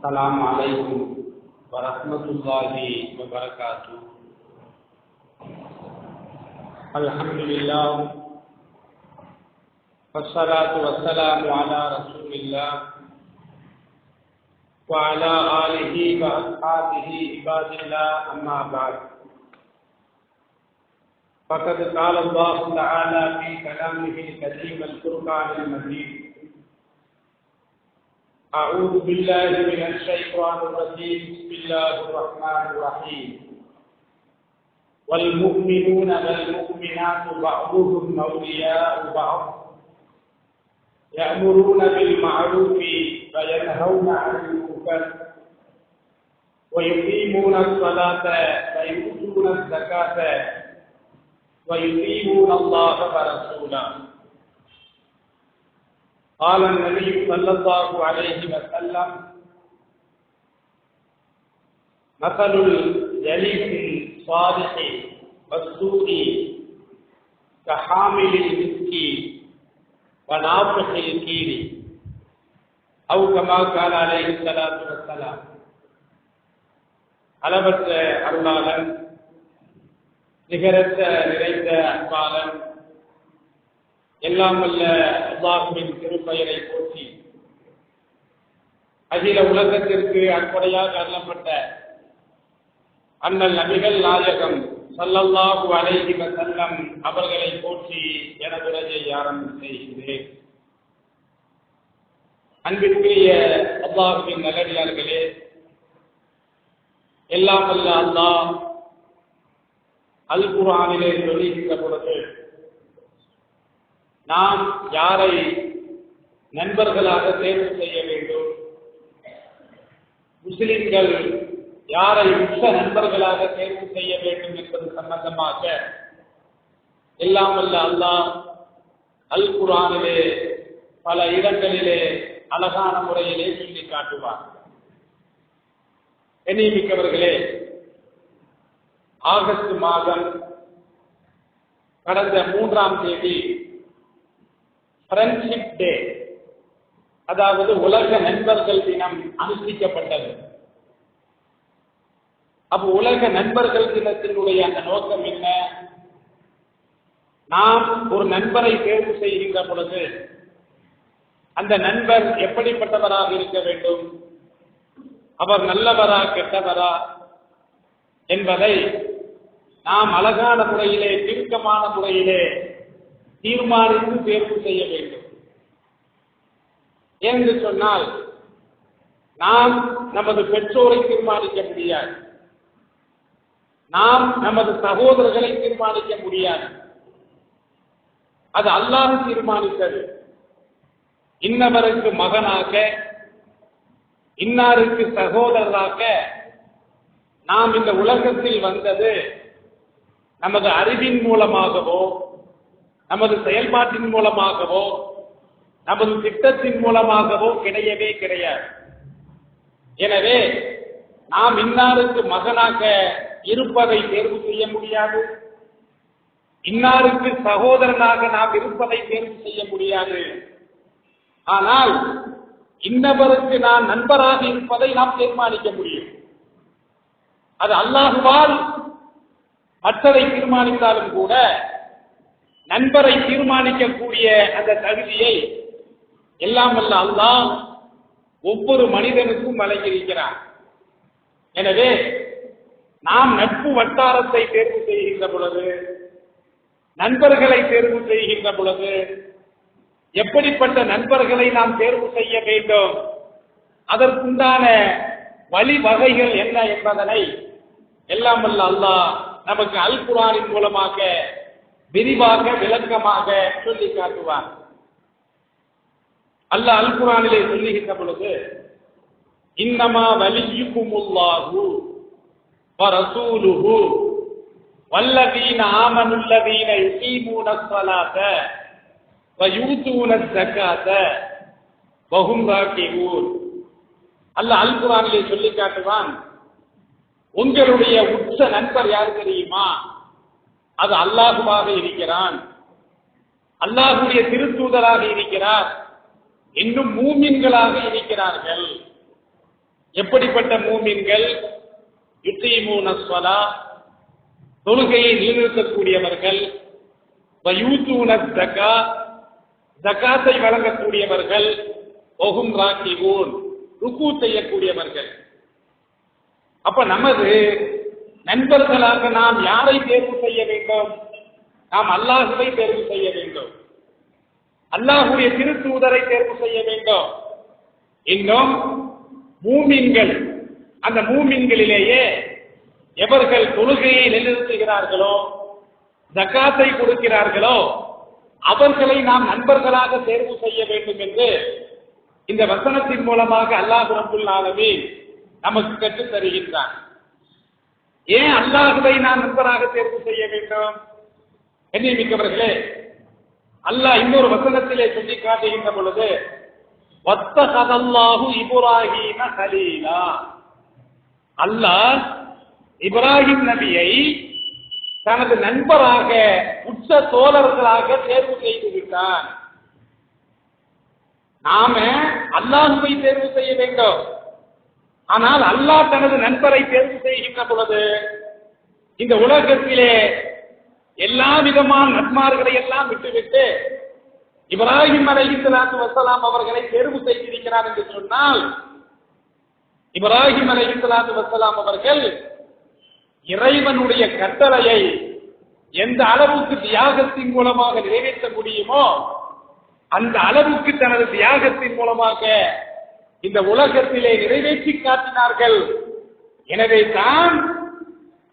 السلام عليكم ورحمة الله وبركاته. الحمد لله والصلاة والسلام على رسول الله وعلى آله وأصحابه عباد الله، أما بعد. فقد قال الله تعالى في كلامه الكريم الفرقان المجيد: أعوذ بالله من الشيطان الرجيم، بسم الله الرحمن الرحيم. والمؤمنون والمؤمنات بعضهم أولياء بعض يأمرون بالمعروف وينهون عن المنكر ويقيمون الصلاة ويؤتون الزكاة ويطيعون الله ورسوله. قال النبي صلى الله عليه وسلم: مثل الجليس الصالح والسوء كحامل المسك ونافخ الكير، أو كما قال عليه الصلاة والسلام. அளவற்ற அருளாளன், நிகரற்ற நிறைந்த அன்பாளன், எல்லாம் வல்ல அல்லாஹ்வின் திருப்பெயரை போற்றி அகில உலகத்திற்கு அற்புடையாக அருளப்பட்ட அண்ணல் நபிகள் நாயகம் ஸல்லல்லாஹு அலைஹி வஸல்லம் அவர்களை போற்றி எனது உரையை ஆரம்பம் செய்கிறேன். அன்பிற்குரிய அல்லாஹ்வின் நல்லடியார்களே, எல்லாம் வல்ல அல்லாஹ் அல் குர்ஆனிலே சொல்லுகின்ற பொழுது, நாம் யாரை நண்பர்களாக தேர்வு செய்ய வேண்டும், முஸ்லிம்கள் யாரை உச்ச நண்பர்களாக தேர்வு செய்ய வேண்டும் என்பது சம்பந்தமாக எல்லாம் வல்ல அல்லாஹ் அல் குர்ஆனிலே பல இடங்களிலே அழகான முறையிலே சொல்லி காட்டுவார். கண்ணியமிக்கவர்களே, ஆகஸ்ட் மாதம் கடந்த 3ஆம் தேதி ஃப்ரெண்ட்ஷிப் டே, அதாவது உலக நண்பர்கள் தினம் அனுஷ்டிக்கப்பட்டது. அப்போ உலக நண்பர்கள் தினத்தினுடைய அந்த நோக்கம் என்ன? நாம் ஒரு நண்பரை தேர்வு செய்கின்ற பொழுது அந்த நண்பர் எப்படிப்பட்டவராக இருக்க வேண்டும், அவர் நல்லவரா கெட்டவரா என்பதை நாம் அழகான முறையிலே, தீர்க்கமான முறையிலே தீர்மானித்து தேர்வு செய்ய வேண்டும். என்று சொன்னால், நாம் நமது பெற்றோரை தீர்மானிக்க முடியாது, நாம் நமது சகோதரர்களை தீர்மானிக்க முடியாது. அது அல்லாஹ் தீர்மானித்தது. இன்னவருக்கு மகனாக, இன்னாருக்கு சகோதரராக நாம் இந்த உலகத்தில் வந்தது நமது அறிவின் மூலமாகவோ, நமது செயல்பாட்டின் மூலமாகவோ, நமது திட்டத்தின் மூலமாகவோ கிடையவே கிடையாது. எனவே நாம் இன்னாருக்கு மகனாக இருப்பதை தேர்வு செய்ய முடியாது, இன்னாருக்கு சகோதரனாக நாம் இருப்பதை தேர்வு செய்ய முடியாது. ஆனால் இன்னவருக்கு நான் நண்பராக இருப்பதை நாம் தீர்மானிக்க முடியும். அது அல்லாஹ்வால் மற்றதை தீர்மானித்தாலும் கூட நண்பரை தீர்மானிக்கக்கூடிய அந்த தகுதியை எல்லாம் வல்ல அல்லாஹ் ஒவ்வொரு மனிதனுக்கும் வழங்கியிருக்கிறார். எனவே நாம் நட்பு வட்டாரத்தை தேர்வு செய்கின்ற பொழுது, நண்பர்களை தேர்வு செய்கின்ற பொழுது, எப்படிப்பட்ட நண்பர்களை நாம் தேர்வு செய்ய வேண்டும், அதற்குண்டான வழிவகைகள் என்ன என்பதனை எல்லாம் வல்ல அல்லாஹ் நமக்கு அல் குர்ஆனின் மூலமாக விரிவாக விளக்கமாக சொல்லி காட்டுவார். அல்லாஹ் அல் குர்ஆனிலே சொல்லுகின்ற பொழுது, இன்னமா வலியுக்குமுல்லாஹு வரசூலுஹு வல்லதீன ஆமனுல்லதீன யுகீமூனஸ் ஸலாத வயூதூனஸ் ஸகாத வஹும் ராகிஊன். அல்லாஹ் அல் குர்ஆனிலே சொல்லி காட்டுவான், உங்களுடைய உச்ச நண்பர் யார் தெரியுமா? அது அல்லாஹ்வாக இருக்கிறான், அல்லாஹ்வுடைய திருத்தூதராக இருக்கிறார், இன்னும் மூமின்களாக இருக்கிறார்கள். எப்படிப்பட்ட மூமின்கள்? யுகீமூன ஸலாத், தொழுகையை நிலைநிறுத்தக்கூடியவர்கள், வயூதூன ஸகாத், ஜகாத்தை வழங்கக்கூடியவர்கள், வஹும் ராகிஊன், ருக்கு செய்யக்கூடியவர்கள். அப்ப நமது நண்பர்களாக நாம் யாரை தேர்வு செய்ய வேண்டும்? நாம் அல்லாஹுவை தேர்வு செய்ய வேண்டும், அல்லாஹுடைய திருத்தூதரை தேர்வு செய்ய வேண்டும். இன்னும் மூமின்கள், அந்த மூமின்களிலேயே எவர்கள் தொழுகையை நிலைநிறுத்துகிறார்களோ, ஜகாத்தை கொடுக்கிறார்களோ, அவர்களை நாம் நண்பர்களாக தேர்வு செய்ய வேண்டும் என்று இந்த வசனத்தின் மூலமாக அல்லாஹ் ரப்பல் ஆலமீன் நமக்கு கற்றுத் தருகின்றான். ஏன் அல்லாஹுவை நாம் நண்பராக தேர்வு செய்ய வேண்டும்? கண்ணியமிக்கவர்களே, அல்லாஹ் இன்னொரு வசனத்திலே சொல்லி காட்டுகின்ற பொழுது, வத்தகதல்லாஹு இப்ராஹீம கலீலா, அல்லாஹ் இப்ராஹிம் நபியை தனது நண்பராக, உச்ச தோழர்களாக தேர்வு செய்து விட்டான். நாம அல்லாஹுவை தேர்வு செய்ய வேண்டும். ஆனால் அல்லாஹ் தனது நண்பரை தேர்வு செய்கின்ற பொழுது இந்த உலகத்திலே எல்லா விதமான நன்மார்களை எல்லாம் விட்டுவிட்டு இப்ராஹிம் அலைஹிஸ்ஸலாத்து வஸ்ஸலாம் அவர்களை தேர்வு செய்திருக்கிறார் என்று சொன்னால், இப்ராஹிம் அலைஹிஸ்ஸலாத்து வஸ்ஸலாம் அவர்கள் இறைவனுடைய கட்டளையை எந்த அளவுக்கு தியாகத்தின் மூலமாக நிறைவேற்ற முடியுமோ அந்த அளவுக்கு தனது தியாகத்தின் மூலமாக இந்த உலகத்திலே நிறைவேற்றி காட்டினார்கள். எனவே தான்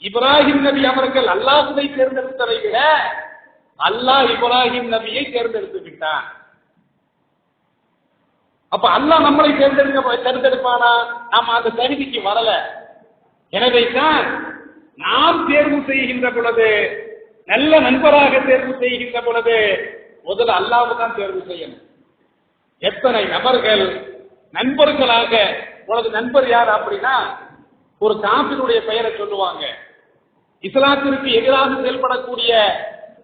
இப்ராஹிம் நபி அவர்கள் அல்லாஹ்வை தேர்ந்தெடுத்ததை விட அல்லாஹ் இப்ராஹிம் நபியை தேர்ந்தெடுத்து விட்டான். அப்ப அல்லாஹ் நம்மளை தேர்ந்தெடுப்பானா? நாம் அந்த தகுதிக்கு வரல. எனவே தான் நாம் தேர்வு செய்கின்ற பொழுது, நல்ல நண்பராக தேர்வு செய்கின்ற பொழுது முதல்ல அல்லாஹ்வை தான் தேர்வு செய்யணும். எத்தனை நபர்கள் நண்பர்களாக, உனது நண்பர் யார் அப்படின்னா ஒரு காபிருடைய பெயரை சொல்லுவாங்க. இஸ்லாத்திற்கு எதிராக செயல்படக்கூடிய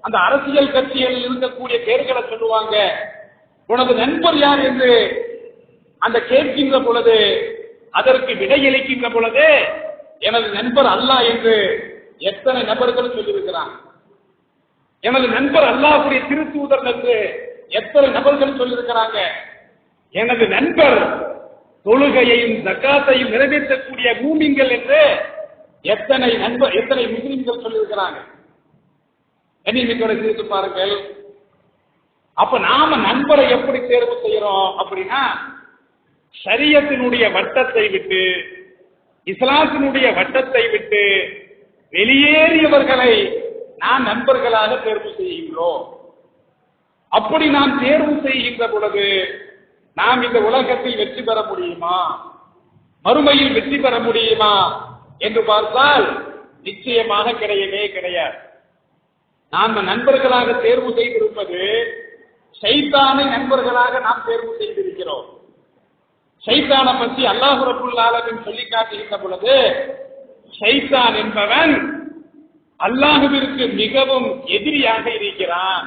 அந்த அரசியல் கட்சிகளில் இருக்கக்கூடிய பெயர்களை சொல்லுவாங்க. உனது நண்பர் யார் என்று அந்த கேட்கின்ற பொழுது, அதற்கு விடையளிக்கின்ற பொழுது எனது நண்பர் அல்லாஹ் என்று எத்தனை நபர்கள் சொல்லியிருக்கிறான். எனது நண்பர் அல்லாஹ்வுடைய திருத்தூதர் என்று எத்தனை நபர்கள் சொல்லியிருக்கிறாங்க. எனது நண்பர் தொழுகையையும் ஜகாத்தையும் நிறைவேற்றக்கூடிய மூமின்கள் என்று எத்தனை முஸ்லிம்கள் சொல்லியிருக்கிறாங்க. கண்ணியமிக்கவரை சிரித்து பாருங்கள். அப்ப நாம நண்பரை எப்படி தேர்வு செய்யறோம் அப்படின்னா, ஷரியத்தினுடைய வட்டத்தை விட்டு, இஸ்லாத்தினுடைய வட்டத்தை விட்டு வெளியேறியவர்களை நாம் நண்பர்களாக தேர்வு செய்கின்றோம். அப்படி நாம் தேர்வு செய்கின்ற பொழுது நாம் இந்த உலகத்தில் வெற்றி பெற முடியுமா, மறுமையில் வெற்றி பெற முடியுமா என்று பார்த்தால் நிச்சயமாக கிடையவே கிடையாது. நாம் நண்பர்களாக தேர்வு செய்திருப்பது ஷைத்தானை நண்பர்களாக நாம் தேர்வு செய்திருக்கிறோம். ஷைத்தானை பற்றி அல்லாஹ் ரப்பல் ஆலமீன் சொல்லி காட்டுகின்ற பொழுது, ஷைத்தான் என்பவன் அல்லாஹ்விற்கு மிகவும் எதிரியாக இருக்கிறான்,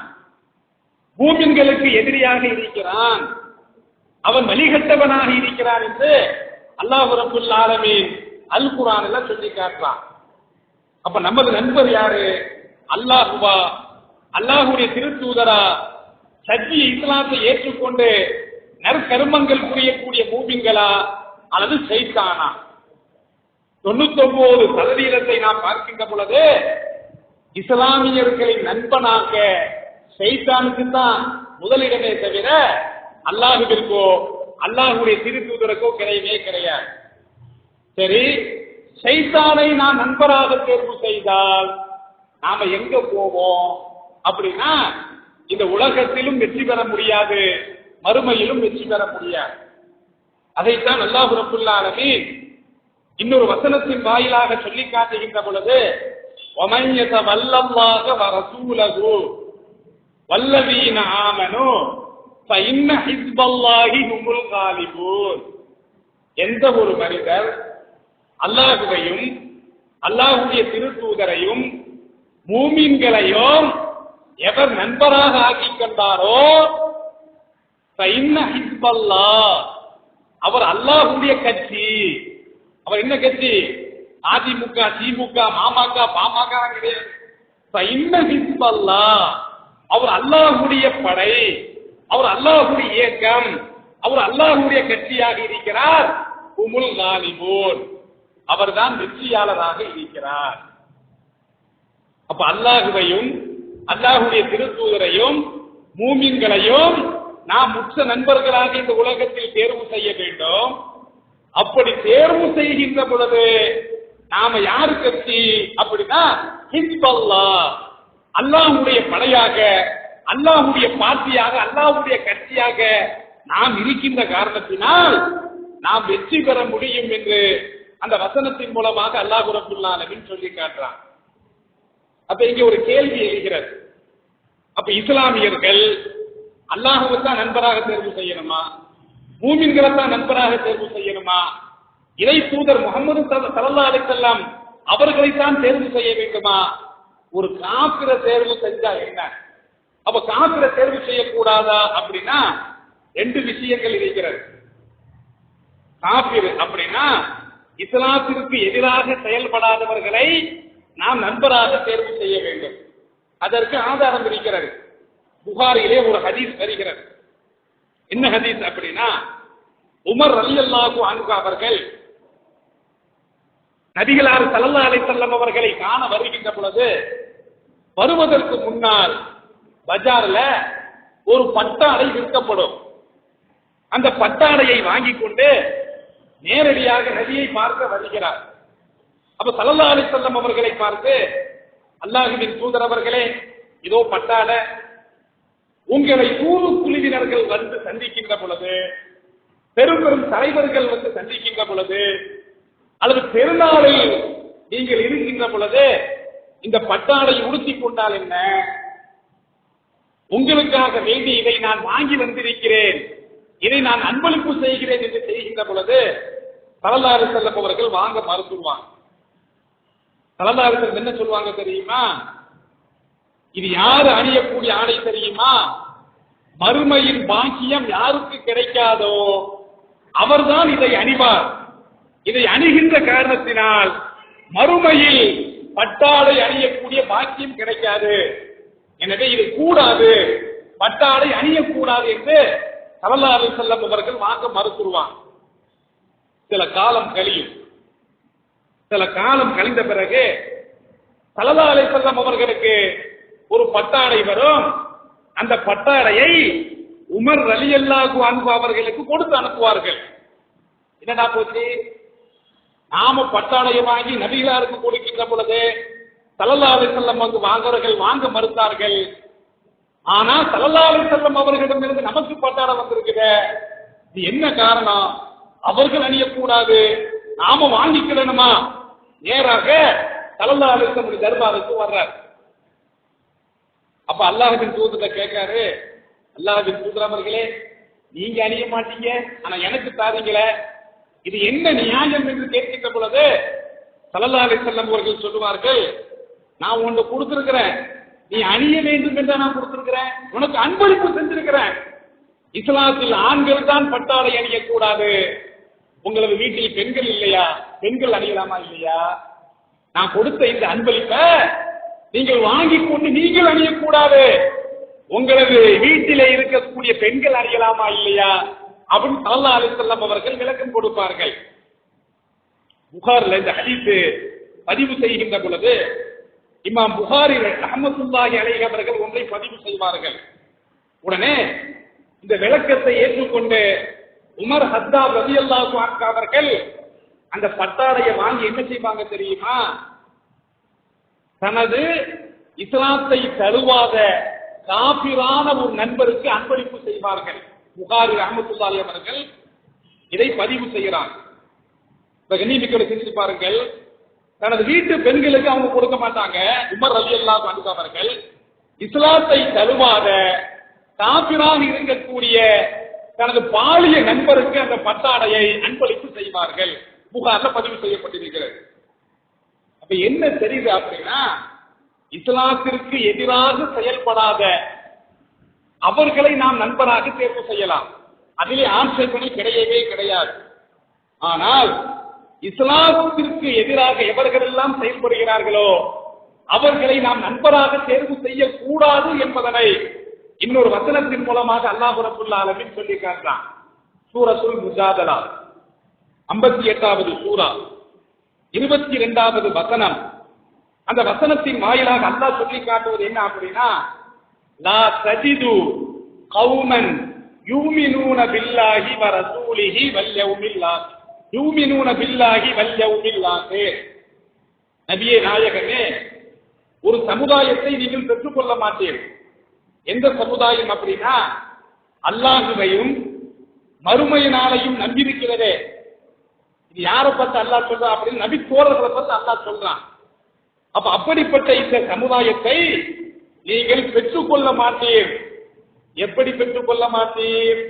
மூமின்களுக்கு எதிரியாக இருக்கிறான், அவன் வழிகட்டவனாக இருக்கிறான் என்று அல்லாஹ் ரப்பல் ஆலமீன் அல் குர்ஆன்ல சொல்லி காட்டுறான். அப்ப நமது நண்பர் யாரு? அல்லாஹுவா, அல்லாஹுடைய திருத்தூதரா, சத்திய இஸ்லாத்தை ஏற்றுக்கொண்டு நற்கர்மங்கள் புரியக்கூடிய மூமின்களா அல்லது ஷைத்தானா? 99% நாம் பார்க்கின்ற பொழுது இஸ்லாமியர்களின் நண்பனாக ஷைத்தானுக்கு தான் முதலிடமே தவிர அல்லாஹுவிற்கோ அல்லாஹுடைய திருத்தூதருக்கோ கிடையவே கிடையாது. சரி, ஷைத்தானை நாம் நண்பராக தேர்வு செய்தால் நாம எங்க போவோம் அப்படின்னா, இந்த உலகத்திலும் வெற்றி பெற முடியாது, மறுமையிலும் வெற்றி பெற முடியாது. அதைத்தான் அல்லாஹ் ரப்பல் ஆலமீன் இன்னொரு வசனத்தின் வாயிலாக சொல்லி காட்டுகின்ற பொழுது, வமன் யதவல்லல்லாஹ வரசூலஹு வல்லதீன ஆமனூ ஃபஇன்ன ஹிஸ்பல்லாஹி ஹுமுல் காலிபூன். எந்த ஒரு மனிதர் அல்லாஹுவையும் அல்லாஹுடைய திருத்தூதரையும் மூமின்களையும் எவர் நண்பராக ஆக்கிக் கொண்டாரோ, ஃபஇன்ன ஹிஸ்பல்லாஹ், அவர் அல்லாஹுடைய கட்சி, அவர் என்ன கட்சி? அதிமுக, திமுக, மாமக, பாமக கிடையாது. அவர் அல்லாஹ்வுடைய படை, அவர் அல்லாஹ்வுடைய இயக்கம், அவர் அல்லாஹ்வுடைய கட்சியாக இருக்கிறார். உமுல் காலிபூன், அவர்தான் வெற்றியாளராக இருக்கிறார். அப்ப அல்லாஹுவையும் அல்லாஹுடைய திருத்தூதரையும் மூமின்களையும் நாம் உற்ற நண்பர்களாக இந்த உலகத்தில் தேர்வு செய்ய வேண்டும். அப்படி தேர்வு செய்கின்ற பொழுது நாம யாரு கட்சி அப்படின்னா ஹிஸ்புல்லாஹ், அல்லாஹ்வுடைய படையாக, அல்லாஹ்வுடைய பார்ட்டியாக, அல்லாஹ்வுடைய கட்சியாக நாம் இருக்கின்ற காரணத்தினால் நாம் வெற்றி பெற முடியும் என்று அந்த வசனத்தின் மூலமாக அல்லாஹ் ரப்பல் ஆலமீன் சொல்லி காட்டுறான். அப்ப இங்க ஒரு கேள்வி எழுகிறது. அப்ப இஸ்லாமியர்கள் அல்லாஹ்வை தான் நண்பராக தேர்வு செய்யணுமா, மூமின்களை தான் நண்பராக தேர்வு செய்யணுமா, இறை தூதர் முகமது ஸல்லல்லாஹு அலைஹி வஸல்லம் அவர்களைத்தான் தேர்வு செய்ய வேண்டுமா? ஒரு காஃபிர தேர்வு செஞ்சா என்ன? அப்ப காஃபிர தேர்வு செய்யக்கூடாதா அப்படின்னா ரெண்டு விஷயங்கள் இருக்கிறது. காஃபிர் அப்படின்னா இஸ்லாத்திற்கு எதிராக செயல்படாதவர்களை நாம் நண்பராக தேர்வு செய்ய வேண்டும். அதற்கு ஆதாரம் இருக்கிறது. புகாரிலே ஒரு ஹதீஸ் வருகிறது. என்ன ஹதீஸ் அப்படின்னா, உமர் ரலியல்லாஹு அன்ஹு அவர்கள் நபிகளார் ஸல்லல்லாஹு அலைஹி வஸல்லம் அவர்களை காண வருகின்ற பொழுது வருவதற்கு முன்னால் பஜார்ல ஒரு பட்டாடை விற்கப்படும். அந்த பட்டாடையை வாங்கி கொண்டு நேரடியாக நபியை பார்க்க வருகிறார். அப்ப ஸல்லல்லாஹு அலைஹி வஸல்லம் அவர்களை பார்த்து, அல்லாஹ்வின் தூதர் அவர்களே, இதோ பட்டாடை, உங்களை தூது குழுவினர்கள் வந்து சந்திக்கின்ற பொழுது, பெரும் பெரும் தலைவர்கள் வந்து சந்திக்கின்ற பொழுது, அல்லது பெருநாளில் நீங்கள் இருக்கின்ற பொழுது இந்த பட்டாடை உடுத்திக் கொண்டால் என்ன? உங்களுக்காக வேண்டி இதை நான் வாங்கி வந்திருக்கிறேன், இதை நான் அன்பளிப்பு செய்கிறேன் என்று செய்கின்ற பொழுது ஸல்லல்லாஹு அலைஹி வஸல்லம் அவர்கள் வாங்க மறுத்துவாங்க. ஸல்லல்லாஹு அலைஹி வஸல்லம் என்ன சொல்வாங்க தெரியுமா? இது யாரு அணியக்கூடிய ஆடை தெரியுமா? மறுமையின் பாக்கியம் யாருக்கு கிடைக்காதோ அவர்தான் இதை அணிவார். இதை அணிகின்ற காரணத்தினால் மறுமையில் பட்டாடை அணியக்கூடிய பாக்கியம் கிடைக்காது. எனவே இது கூடாது, பட்டாடை அணியக்கூடாது என்று ஸல்லல்லாஹு அலைஹி வஸல்லம் அவர்கள் வாங்க மறுத்துருவாங்க. சில காலம் கழியும். சில காலம் கழிந்த பிறகு ஸல்லல்லாஹு அலைஹி வஸல்லம் அவர்களுக்கு ஒரு பட்டாடை வரும். அந்த பட்டாடையை உமர் ரலியல்லாஹு அன்ஹு அவர்களுக்கு கொடுத்து அனுப்புவார்கள். என்னடா போச்சு, நாம பட்டாடையை வாங்கி நபிகளாருக்கு கொடுக்கின்ற பொழுது ஸல்லல்லாஹு அலைஹி வஸல்லம் வாங்க மறுத்தார்கள். ஆனா ஸல்லல்லாஹு அலைஹி வஸல்லம் அவர்களிடமிருந்து நமக்கு பட்டாடை வந்திருக்குது. இது என்ன காரணம்? அவர்கள் அணியக்கூடாது, நாம வாங்கிக்கணுமா? நேராக ஸல்லல்லாஹு அலைஹி வஸல்லம் தர்பாருக்கு வர்றார். அப்ப அல்லாஹ்வின் தூதரை கேட்காரு, அல்லாஹ்வின் தூதர் அவர்களே, நீங்க அணிய மாட்டீங்க, ஆனா எனக்கு தாரீங்களே, இது என்ன நியாயம் என்று கேட்கின்ற பொழுது ஸல்லல்லாஹு அலைஹி வஸல்லம் அவர்கள் சொல்லுவார்கள், நான் உன்னை கொடுத்திருக்கிறேன், நீ அணிய வேண்டும் என்று நான் கொடுத்திருக்கிறேன், உனக்கு அன்பளிப்பு செஞ்சிருக்கிறேன். இஸ்லாத்தில் ஆண்கள் தான் பட்டாடை அணியக்கூடாது, உங்களது வீட்டில் பெண்கள் இல்லையா? பெண்கள் அணியலாமா இல்லையா? நான் கொடுத்த இந்த அன்பளிப்பை நீங்கள் வாங்கி கொண்டு நீங்கள் அணியக்கூடாது, உங்களது வீட்டிலே இருக்கக்கூடிய பெண்கள் அணியலாமா இல்லையா அப்படின்னு ஸல்லல்லாஹு அலைஹி வஸல்லம் அவர்கள் விளக்கம் கொடுப்பார்கள். புகாரில் இந்த ஹதீஸ் பதிவு செய்கின்ற பொழுது இமாம் புகாரி ரஹ்மத்துல்லாஹி அலைஹி அவர்கள் ஒன்றை பதிவு செய்வார்கள். உடனே இந்த விளக்கத்தை ஏற்றுக்கொண்டு உமர் ஹத்தாப் ரலியல்லாஹு அன்ஹு அவர்கள் அந்த பட்டாடையை வாங்கி என்ன செய்வாங்க தெரியுமா? தனது இஸ்லாத்தை தழுவாத காபிரான ஒரு நண்பருக்கு அன்பளிப்பு செய்வார்கள். புகாரி ரஹ்மத்துல்லாஹி அவர்கள் இதை பதிவு செய்கிறாங்க. கண்ணியமிக்கவர்களை சிந்தித்து பாருங்கள், தனது வீட்டு பெண்களுக்கு அவங்க கொடுக்க மாட்டாங்க. உமர் ரலியல்லாஹு அன்ஹு அவர்கள் இஸ்லாத்தை தழுவாத காபிராக இருக்கக்கூடிய தனது பாலிய நண்பருக்கு அந்த பட்டாடையை அன்பளிப்பு செய்வார்கள். புகார்ல பதிவு செய்யப்பட்டிருக்கிறது. அப்ப என்ன தெரியுது அப்படின்னா, இஸ்லாத்திற்கு எதிராக செயல்படாத அவர்களை நாம் நண்பராக தேர்வு செய்யலாம், அதிலே ஆட்சேபனை கிடையவே கிடையாது. ஆனால் இஸ்லாத்திற்கு எதிராக எவர்களெல்லாம் செயல்படுகிறார்களோ அவர்களை நாம் நண்பராக தேர்வு செய்யக்கூடாது என்பதனை இன்னொரு வசனத்தின் மூலமாக அல்லாஹ் ரப்பல் ஆலமீன் சொல்லி காட்டுறான். சூரத்துல் முஜாதலா 58வது சூரா 22வது வசனம். அந்த வசனத்தின் வாயிலாக அல்லாஹ் சொல்லி காட்டுவது என்ன அப்படின்னா, லா தஜிது கௌமன் யூமினூன பில்லாஹி வ ரசூலிஹி வல் யௌமில் ஆகிர் யூமினூன பில்லாஹி வல் யௌமில் ஆகிர். நபியே நாயகமே, ஒரு சமுதாயத்தை நீங்கள் பெற்றுக்கொள்ள மாட்டீர்கள். எந்த சமுதாயம் அப்படின்னா, அல்லாஹுவையும் மறுமை நாளையும் நம்பியிருக்கிறதே. இது யாரை பத்தி அல்லாஹ் சொல்றான் அப்படின்னு நபி தோழர்களை பத்தி அல்லாஹ் சொல்றான். அப்ப அப்படிப்பட்ட இந்த சமுதாயத்தை நீங்கள் பெற்றுக்கொள்ள மாட்டீர். எப்படி பெற்றுக்கொள்ள மாட்டீர்?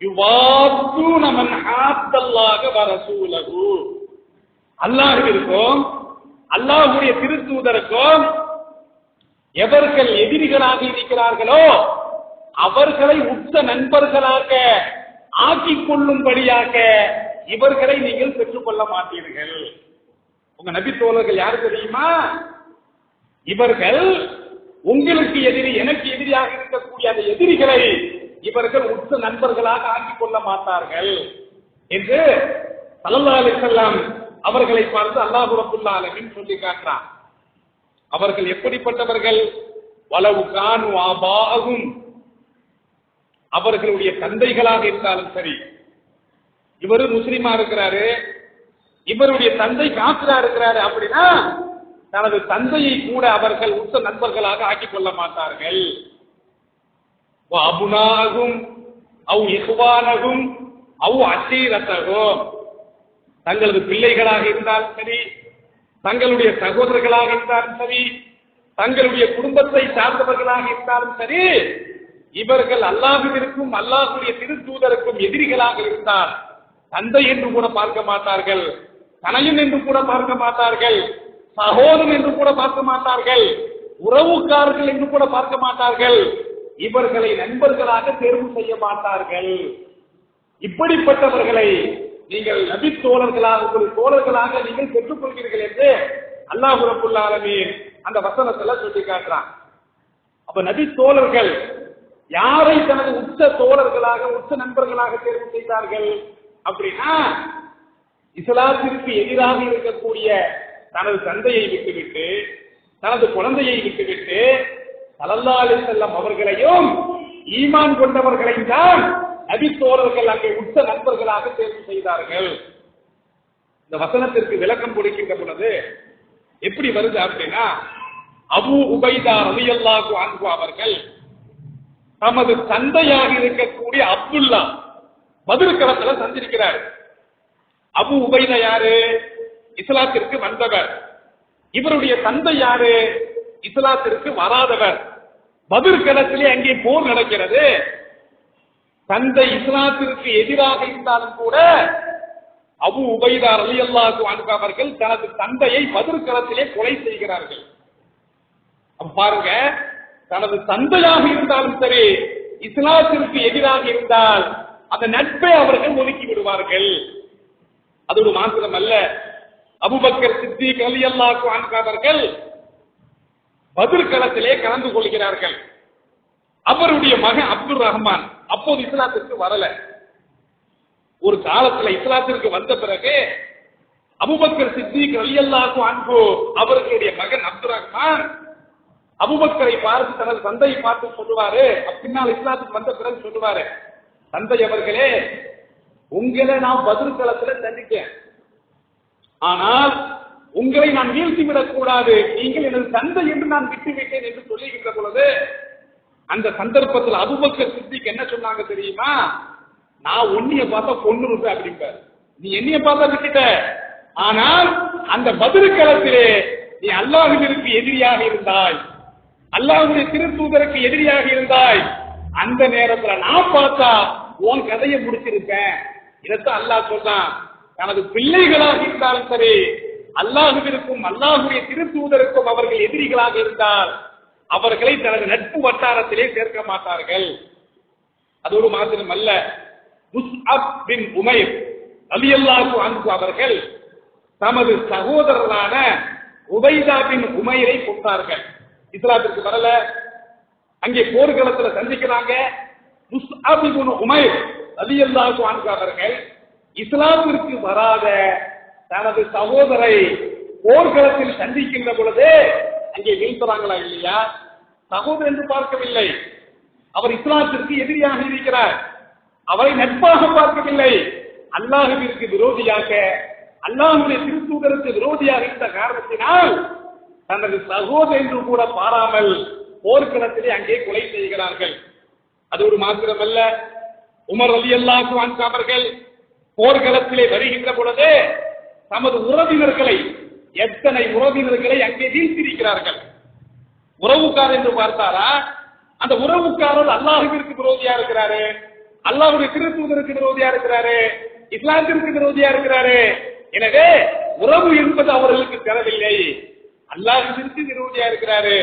யுவாத்தூன மன் ஹாத்தல்லாஹ வ ரசூலஹு. அல்லாஹ்விற்கும் அல்லாஹ்வுடைய திருத்தூதருக்கும் எவர்கள் எதிரிகளாக இருக்கிறார்களோ அவர்களை உற்ற நண்பர்களாக ஆக்கிக் கொள்ளும்படியாக இவர்களை நீங்கள் பெற்றுக்கொள்ள மாட்டீர்கள். உங்க நபி தோழர்கள் யாரு தெரியுமா? இவர்கள் உங்களுக்கு எதிரி, எனக்கு எதிரியாக இருக்கக்கூடிய அந்த எதிரிகளை இவர்கள் உற்ற நண்பர்களாக ஆக்கிக் கொள்ள மாட்டார்கள் என்று ஸல்லல்லாஹு அலைஹி வஸல்லம் அவர்களை பார்த்து அல்லாஹ் ரப்பல் ஆலமீன் சொல்லி காட்டுறான். அவர்கள் எப்படிப்பட்டவர்கள்? வலவு கானு ஆபாஹும், அவர்களுடைய தந்தைகளாக இருந்தாலும் சரி. இவரு முஸ்லிமா இருக்கிறாரு, இவருடைய தந்தை காஃபிரா இருக்கிறாரு அப்படின்னா தனது தந்தையை கூட அவர்கள் உற்ற நண்பர்களாக ஆக்கிக் கொள்ள மாட்டார்கள். அபுனாகும் அவ் இஹ்வானகும் அவ் அசீரத்தகும், தங்களது பிள்ளைகளாக இருந்தாலும் சரி, தங்களுடைய சகோதரர்களாக இருந்தாலும் சரி, தங்களுடைய குடும்பத்தை சார்ந்தவர்களாக இருந்தாலும் சரி, இவர்கள் அல்லாஹ்விற்கும் அல்லாஹ்வுடைய திருத்தூதருக்கும் எதிரிகளாக இருந்தால் தந்தை என்று கூட பார்க்க மாட்டார்கள், தனையன் என்று கூட பார்க்க மாட்டார்கள், சகோதரன் என்று கூட பார்க்க மாட்டார்கள், உறவுக்காரர்கள் என்று கூட பார்க்க மாட்டார்கள். இவர்களை நண்பர்களாக தேர்வு செய்ய மாட்டார்கள். இப்படிப்பட்டவர்களை நீங்கள் நபி தோழர்களாக, உங்கள் தோழர்களாக நீங்கள் பெற்றுக்கொள்கிறீர்கள் என்று அல்லாஹ் ரப்பல் ஆலமீன் அந்த வசனத்துல சொல்லி காட்டுறான். அப்ப நபி தோழர்கள் யாரை தனது உச்ச தோழர்களாக, உச்ச நண்பர்களாக தேர்வு செய்தார்கள் அப்படின்னா, இஸ்லாத்திற்கு எதிராக இருக்கக்கூடிய தனது தந்தையை விட்டுவிட்டு, தனது குழந்தையை விட்டுவிட்டு ஸல்லல்லாஹு அலைஹி வஸல்லம் அவர்களையும் ஈமான் கொண்டவர்களையும் தான் நபி தோழர்கள் அங்கே உச்ச நண்பர்களாக தேர்வு செய்தார்கள். இந்த வசனத்திற்கு விளக்கம் கொடுக்கின்ற பொழுது எப்படி வருது அப்படின்னா, அபூ உபைதா ரலியல்லாஹு அன்ஹு அவர்கள் தமது தந்தையாக இருக்கக்கூடிய அப்துல்லா பத்ர் களத்துல சந்திக்கிறார். அபூ உபைதா யாரு? இஸ்லாத்திற்கு வந்தவர். இவருடைய தந்தை யாரு? இஸ்லாத்திற்கு வராதவர். பத்ர் களத்திலே அங்கே போர் நடக்கிறது. தந்தை இஸ்லாத்திற்கு எதிராக இருந்தாலும் கூட அபூ உபைதா ரலியல்லாஹு அன்ஹு அவர்கள் தனது தந்தையை பத்ர் களத்திலே கொலை செய்கிறார்கள். பாருங்க, தனது தந்தையாக இருந்தாலும் சரி, இஸ்லாத்திற்கு எதிராக இருந்தால் அந்த நட்பை அவர்கள் ஒதுக்கி விடுவார்கள். அதோடு மாத்திரம் அல்ல, அபூபக்கர் சித்திக் ரலியல்லாஹு அன்ஹு அவர்கள் பத்ர் களத்திலே கலந்து கொள்கிறார்கள். அவருடைய மகன் அப்துல் ரஹ்மான் அப்போது இஸ்லாத்திற்கு வரல. ஒரு காலத்துல இஸ்லாத்திற்கு வந்த பிறகு அபூபக்கர் சித்திக் ரலியல்லாஹு அன்ஹு அவர்களுடைய மகன் அப்துல் ரஹ்மான் அபூபக்கரை பார்த்து தனது தந்தையை பார்த்து சொல்லுவாரு, பின்னால் இஸ்லாத்துக்கு வந்த பிறகு சொல்லுவாரு, தந்தை அவர்களே, உங்களை நான் பத்ர் களத்துல சந்தித்தேன், ஆனால் உங்களை நான் வீழ்த்திவிடக் கூடாது, நீங்கள் எனது தந்தை என்று நான் விட்டுவிட்டேன் என்று சொல்லுகின்ற பொழுது அந்த சந்தர்ப்பத்தில் அபூபக்கர் சித்திக் என்ன சொன்னாங்க தெரியுமா? நான் உன்னைய பார்த்தா கொன்னுருப்பேன் அப்படிம்பார். நீ என்னைய பார்த்தா விட்டுட்ட, ஆனால் அந்த பத்ர் களத்திலே நீ அல்லாஹ்விற்கு எதிரியாக இருந்தாய், அல்லாஹ்வுடைய திருத்தூதருக்கு எதிரியாக இருந்தாய், அந்த நேரத்துல நான் பார்த்தா உன் கதையை முடிச்சிருப்பேன். இதைத்தான் அல்லாஹ் சொல்றான். தனது பிள்ளைகளாக இருந்தாலும் சரி, அல்லாஹ்விற்கும் அல்லாஹ்வுடைய திருத்தூதருக்கும் அவர்கள் எதிரிகளாக இருந்தால் அவர்களை தனது நட்பு வட்டாரத்திலே சேர்க்க மாட்டார்கள். அதோடு மாத்திரம் அல்ல, முஸ்அப் பின் உமைர் ரலியல்லாஹு அன்ஹு அவர்கள் தமது சகோதரரான உபைதா பின் உமைரை கொண்டார்கள். இஸ்லாத்திற்கு வரல, அங்கே போர்க்களத்தில் சந்திக்கிறாங்க. முஸ்அப் இப்னு உமைர் ரலியல்லாஹு அன்ஹு அவர்கள் இஸ்லாத்திற்கு வராத தனது சகோதரை போர்க்களத்தில் சந்திக்கின்ற பொழுது அங்கே வீழ்த்துறாங்களா இல்லையா? சகோதரர் என்று பார்க்கவில்லை, அவர் இஸ்லாத்திற்கு எதிரியாக இருக்கிறார். அவரை நட்பாக பார்க்கவில்லை, அல்லாஹ்விற்கு விரோதியாக, அல்லாஹ்வுடைய திருத்தூதருக்கு விரோதியாக இருந்த காரணத்தினால் தனது சகோதரர் என்று கூட பாராமல் போர்க்களத்திலே அங்கே கொலை செய்கிறார்கள். அதோடு மாத்திரமல்ல, உமர் ரலியல்லாஹு அன்ஹு அவர்கள் போர்க்களத்திலே வருகின்ற பொழுது தமது உறவினர்களை, எத்தனை உறவினர்களை அங்கே வீழ்த்திருக்கிறார்கள். உறவுக்காரர் என்று பார்த்தாரா? அந்த உறவுக்காரர் அல்லாஹ்விற்கு விரோதியா இருக்கிறாரு, அல்லாஹ்வுடைய திருத்தூதருக்கு விரோதியா இருக்கிறாரு, இஸ்லாத்திற்கு விரோதியா இருக்கிறாரு. எனவே உறவு என்பது அவர்களுக்கு தேவையில்லை, அல்லாஹ்விற்கு விரோதியா இருக்கிறாரு.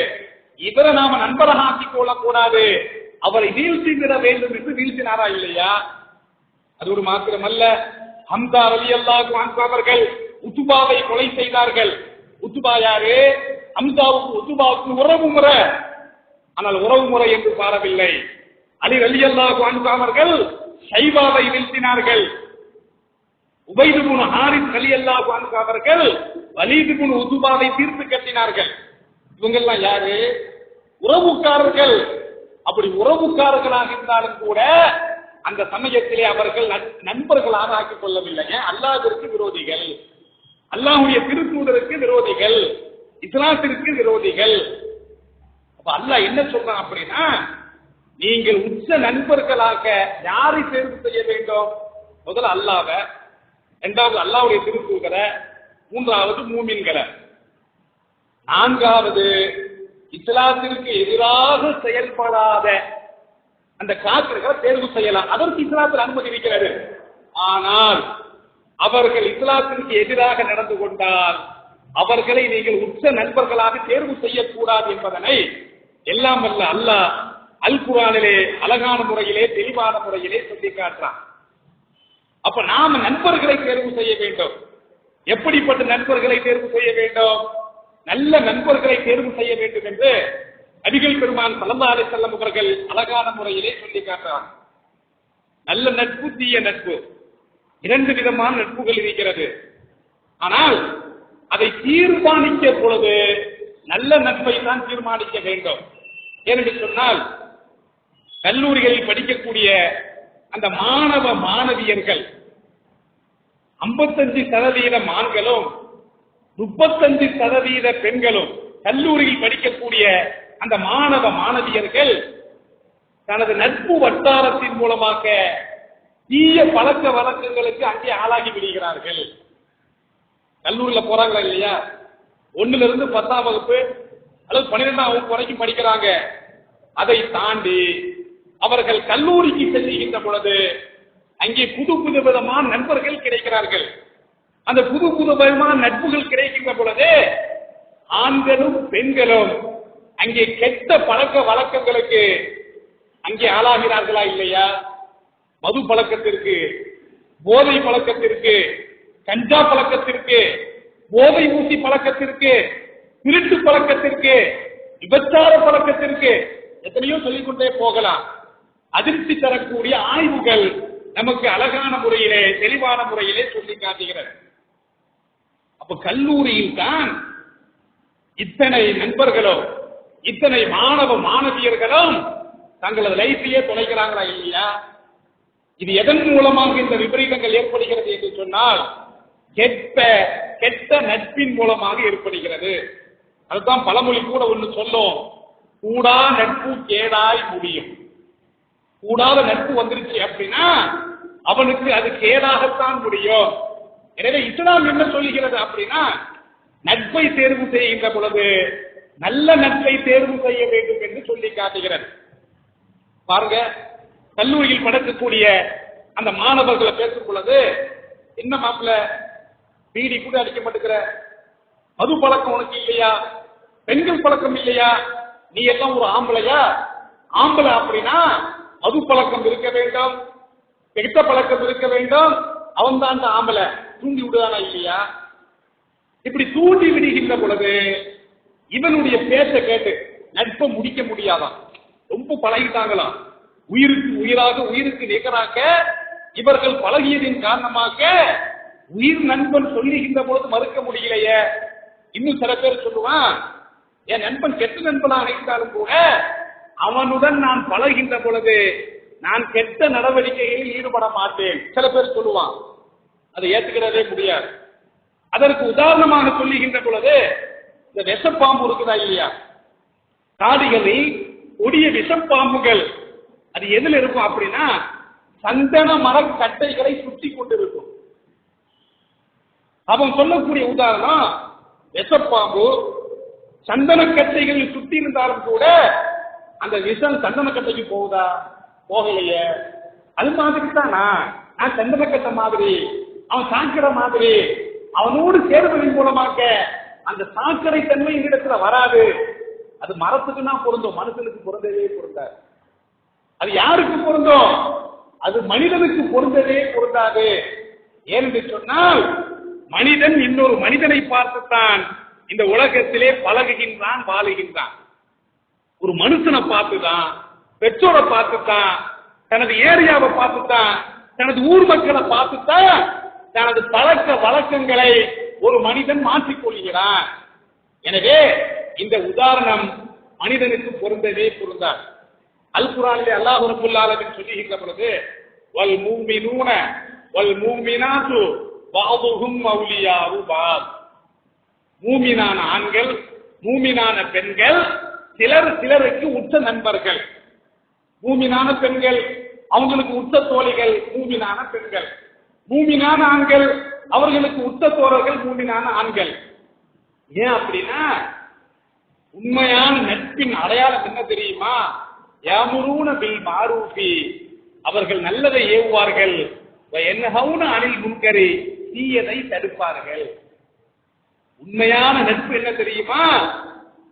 இவரை நாம நண்பராக ஆக்கிக் கொள்ளக்கூடாது, அவரை வீழ்த்திவிட வேண்டும் என்று வீழ்த்தினாரா இல்லையா? அதோடு மாத்திரமல்ல, ஹம்சா ரலியல்லாஹு அன்ஹு அவர்கள் உத்துபாவை கொலை செய்தார்கள். உத்துபா யாரு? ஹம்சாவுக்கு உத்துபாவுக்கு உறவு முறை, ஆனால் உறவு முறை என்று பாரவில்லை. அலி ரலியல்லாஹு அன்ஹு அவர்கள் ஷைபாவை வீழ்த்தினார்கள். உபைத் இப்னு ஹாரிஸ் ரலியல்லாஹு அன்ஹு அவர்கள் வலீத் இப்னு உத்துபாவை தீர்த்து கட்டினார்கள். இவங்கெல்லாம் யாரு? உறவுக்காரர்கள். அப்படி உறவுக்காரர்களாக இருந்தாலும் கூட அந்த சமயத்திலே அவர்கள் நண்பர்களாக ஆக்கிக் கொள்ளவில்லை. அல்லாஹ்விற்கு விரோதிகள், அல்லாஹ்வுடைய திருத்தூதருக்கு விரோதிகள், இஸ்லாத்திற்கு விரோதிகள். அப்ப அல்லாஹ் என்ன சொல்றான் அப்படின்னா, நீங்கள் உச்ச நண்பர்களாக யாரை தேர்வு செய்ய வேண்டும்? முதல்ல அல்லாஹ்வை, இரண்டாவது அல்லாஹ்வுடைய திருத்தூதரை, மூன்றாவது மூமின்களை, நான்காவது இஸ்லாத்திற்கு எதிராக செயல்படாத அந்த காபிர்களை தேர்வு செய்யலாம். அதற்கு இஸ்லாத்தில் அனுமதி இருக்கிறது. ஆனால் அவர்கள் இஸ்லாத்திற்கு எதிராக நடந்து கொண்டால் அவர்களை நீங்கள் உச்ச நண்பர்களாக தேர்வு செய்யக்கூடாது என்பதனை எல்லாம் வல்ல அல்லாஹ் அல் குர்ஆனிலே அழகான முறையிலே, தெளிவான முறையிலே சொல்லி காட்டுறான். அப்ப நாம நண்பர்களை தேர்வு செய்ய வேண்டும். எப்படிப்பட்ட நண்பர்களை தேர்வு செய்ய வேண்டும்? நல்ல நண்பர்களை தேர்வு செய்ய வேண்டும் என்று நபிகள் பெருமான் ஸல்லல்லாஹு அலைஹி வஸல்லம் அவர்கள் அழகான முறையிலே சொல்லி காட்டுறாங்க. நல்ல நட்பு, தீய நட்பு, இரண்டு விதமான நட்புகள் இருக்கிறது. ஆனால் அதை தீர்மானிக்க பொழுது நல்ல நட்பை தான் தீர்மானிக்க வேண்டும். ஏனென்று சொன்னால், கல்லூரிகளில் படிக்கக்கூடிய அந்த மாணவ மாணவியர்கள் 55% ஆண்களும் 35% பெண்களும், கல்லூரியில் படிக்கக்கூடிய அந்த மாணவ மாணவியர்கள் தனது நட்பு வட்டாரத்தின் மூலமாக தீய பழக்க வழக்கங்களுக்கு அங்கே ஆளாகி விடுகிறார்கள். கல்லூரியில் போறாங்களா இல்லையா? 1ல இருந்து 10ஆம் வகுப்பு அல்லது 12ஆம் வகுப்பு வரைக்கும் படிக்கிறாங்க. அதை தாண்டி அவர்கள் கல்லூரிக்கு செல்கின்ற பொழுது அங்கே புது புது விதமான நண்பர்கள் கிடைக்கிறார்கள். அந்த புது புது விதமான நட்புகள் கிடைக்கின்ற பொழுது ஆண்களும் பெண்களும் அங்கே கெட்ட பழக்க வழக்கங்களுக்கு அங்கே ஆளாகிறார்களா இல்லையா? மது பழக்கத்திற்கு, போதை பழக்கத்திற்கு, கஞ்சா பழக்கத்திற்கு, போதை ஊசி பழக்கத்திற்கு, திருட்டு பழக்கத்திற்கு, விபச்சார பழக்கத்திற்கு, எத்தனையோ சொல்லிக்கொண்டே போகலாம். அதிர்ச்சி தரக்கூடிய ஆய்வுகள் நமக்கு அழகான முறையிலே, தெளிவான முறையிலே சொல்லி காட்டுகிறது. அப்ப கல்லூரியில் தான் இத்தனை நண்பர்களும் இத்தனை மாணவ மாணவியர்களும் தங்களது லைஃபையே தொலைக்கிறாங்களா இல்லையா? இது எதன் மூலமாக இந்த விபரீதங்கள் ஏற்படுகிறது என்று சொன்னால், கெட்ட நட்பின் மூலமாக ஏற்படுகிறது. அதுதான் பழமொழி கூட ஒன்று சொல்லும், கூடா நட்பு கேடாய் முடியும். கூடாத நட்பு வந்துருச்சு அப்படின்னா அவனுக்கு அது கேடாகத்தான் முடியும். எனவே இஸ்லாம் என்ன சொல்லுகிறது அப்படின்னா, நட்பை தேர்வு செய்கின்ற பொழுது நல்ல நட்பை தேர்வு செய்ய வேண்டும் என்று சொல்லி காட்டுகிறது. பாருங்க, கல்லூரியில் படிக்கக்கூடிய அந்த மாணவர்களை பேசும் பொழுது, என்ன மாப்பிள்ள பீடி கூட அடிக்க மாட்டேங்கிற, மது பழக்கம் உனக்கு இல்லையா, பெண்கள் பழக்கம் இல்லையா, நீ எல்லாம் ஒரு ஆம்பளையா? ஆம்பளை அப்படின்னா மது பழக்கம் இருக்க வேண்டும், கெட்ட பழக்கம் இருக்க வேண்டும், அவன் தான் அந்த ஆம்பளை. தூண்டி விடுதானா இல்லையா? இப்படி தூண்டி விடுகின்ற பொழுது இவனுடைய பேச்சை கேட்டு நட்பை முடிக்க முடியாதான், ரொம்ப பழகிட்டாங்களாம். உயிருக்கு உயிராக உயிருக்கு நிகராக இவர்கள் பழகியதின் காரணமாக உயிர் நண்பன் சொல்லுகின்ற பொழுது மறுக்க முடியலையே. இன்னும் சில பேர் சொல்லுவான், என் நண்பன் கெட்ட நண்பனாக இருந்தாலும் கூட அவனுடன் நான் பழகின்ற பொழுது நான் கெட்ட நடவடிக்கைகளில் ஈடுபட மாட்டேன். சில பேர் சொல்லுவான், அதை ஏற்றுக்கிறதே முடியாது. அதற்கு உதாரணமாக சொல்லுகின்ற பொழுது இந்த விஷப்பாம்பு இருக்குதா இல்லையா, காடுகளில் கொடிய விஷப்பாம்புகள் அது எதுல இருக்கும் அப்படின்னா சந்தன மர கட்டைகளை சுற்றி கொண்டிருக்கும். அவன் சொல்லக்கூடிய உதாரணம், விஷப்பாம்பு சந்தன கட்டைகளில் சுற்றி இருந்தாலும் கூட அந்த விஷம் சந்தன கட்டைக்கு போகுதா? போகலையே. அது மாதிரி தான் நான் சந்தன கட்டை மாதிரி, அவன் சாக்கடை மாதிரி, அவனோடு சேர்வதன் மூலமாக அந்த சாக்கடை தன்மை இடத்துல வராது. அது மரத்துக்கு தான் பொருந்தும், மனுஷனுக்கு பொருந்தவே பொருந்தாது. அது யாருக்கு பொருந்தும்? அது மனிதனுக்கு பொருந்தவே பொருந்தாது. ஏனென்று சொன்னால் மனிதன் இன்னொரு மனிதனை பார்த்துத்தான் இந்த உலகத்திலே பழகுகின்றான், வாழுகின்றான். ஒரு மனுஷனை பார்த்துதான், பெற்றோரை பார்த்துத்தான், தனது ஏரியாவை பார்த்துத்தான், தனது ஊர் மக்களை பார்த்துத்தான் தனது பழக்க வழக்கங்களை ஒரு மனிதன் மாற்றிக்கொள்கிறான். எனவே இந்த உதாரணம் மனிதனுக்கு பொருந்தவே பொருந்தார். அல் குர்ஆனிலே அல்லாஹ் ரப்பல் ஆலமீன் சொல்லுகின்ற பொழுது வல் மூமினூன வல் மூமினாத்து பஅதுஹும் அவுலியாஉ பஅத், மூமினான ஆண்கள் மூமினான பெண்கள் சிலர் சிலருக்கு உற்ற நண்பர்கள். மூமினான பெண்கள் அவங்களுக்கு உற்ற தோழிகள் மூமினான பெண்கள், மூமினான ஆண்கள் அவர்களுக்கு உற்ற தோழர்கள் மூமினான ஆண்கள். ஏன் அப்படின்னா உண்மையான நட்பின் அடையாளம் என்ன தெரியுமா? யாமுரூன பில் மாரூஃபி, அவர்கள் நல்லதை ஏவுவார்கள், வயன்ஹவுன அனில் முன்கரி, தீயதை தடுப்பார்கள். உண்மையான நட்பு என்ன தெரியுமா?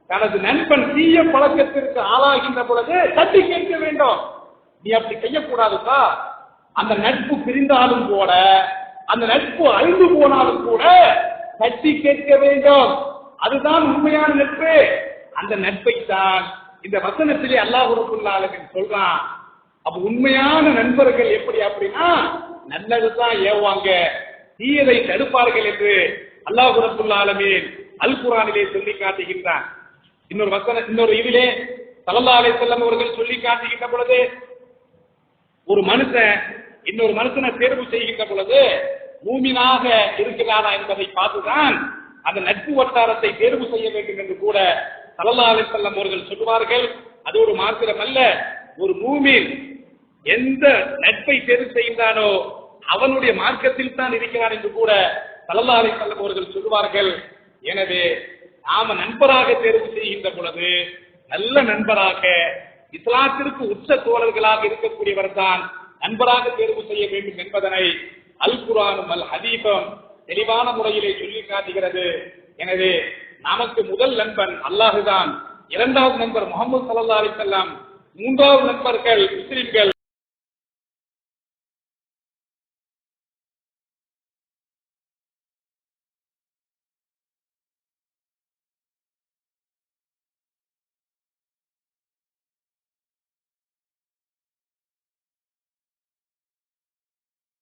தனது நண்பன் தீய பழக்கத்திற்கு ஆளாகின்ற பொழுது தட்டி கேட்க வேண்டும். நீ அப்படி செய்யக்கூடாதுப்பா. அந்த நட்பு பிரிந்தாலும் கூட, அந்த நட்பு அழிந்து போனாலும் கூட தட்டி கேட்க வேண்டும். அதுதான் உண்மையான நட்பு. அந்த நட்பை தான் இந்த வசனத்திலே அல்லாஹ் ரப்பல் ஆலமீன் சொல்றான். அப்ப உண்மையான நண்பர்கள் எப்படி அப்படின்னா நல்லதுதான் ஏவுவாங்க, தீயதை தடுப்பார்கள் என்று அல்லாஹ் ரப்பல் ஆலமீன் அல் குர்ஆனிலே சொல்லி காட்டுகின்றான். இன்னொரு வசனம், இன்னொரு இதிலே ஸல்லல்லாஹு அலைஹி வஸல்லம் அவர்கள் சொல்லி காட்டுகின்ற பொழுது ஒரு மனுஷன் இன்னொரு மனுஷனை தேர்வு செய்கின்ற பொழுது மூமினாக இருக்கிறாரா என்பதை பார்த்துதான் அந்த நட்பு வட்டாரத்தை தேர்வு செய்ய வேண்டும் என்று கூட ஸல்லல்லாஹு அலைஹி வஸல்லம் அவர்கள் சொல்வார்கள். அதோடு மாத்திரமல்ல, ஒரு மூமின் எந்த நட்பை தேர்வு செய்கின்றானோ அவனுடைய மார்க்கத்தில் தான் இருக்கிறான் என்று கூட ஸல்லல்லாஹு அலைஹி வஸல்லம் அவர்கள் சொல்வார்கள். எனவே நாம நண்பராக தேர்வு செய்கின்ற பொழுது நல்ல நண்பராக இஸ்லாத்திற்கு உச்ச தோழர்களாக இருக்கக்கூடியவர் தான் நண்பராக தேர்வு செய்ய வேண்டும் என்பதனை அல் குர்ஆனும் அல் ஹதீஸும் தெளிவான முறையிலே சொல்லி காட்டுகிறது. எனவே நமக்கு முதல் நண்பன் அல்லாஹ் தான், இரண்டாவது நண்பர் முஹம்மது ஸல்லல்லாஹு அலைஹி வஸல்லம், மூன்றாவது நண்பர்கள் முஸ்லிம்கள்.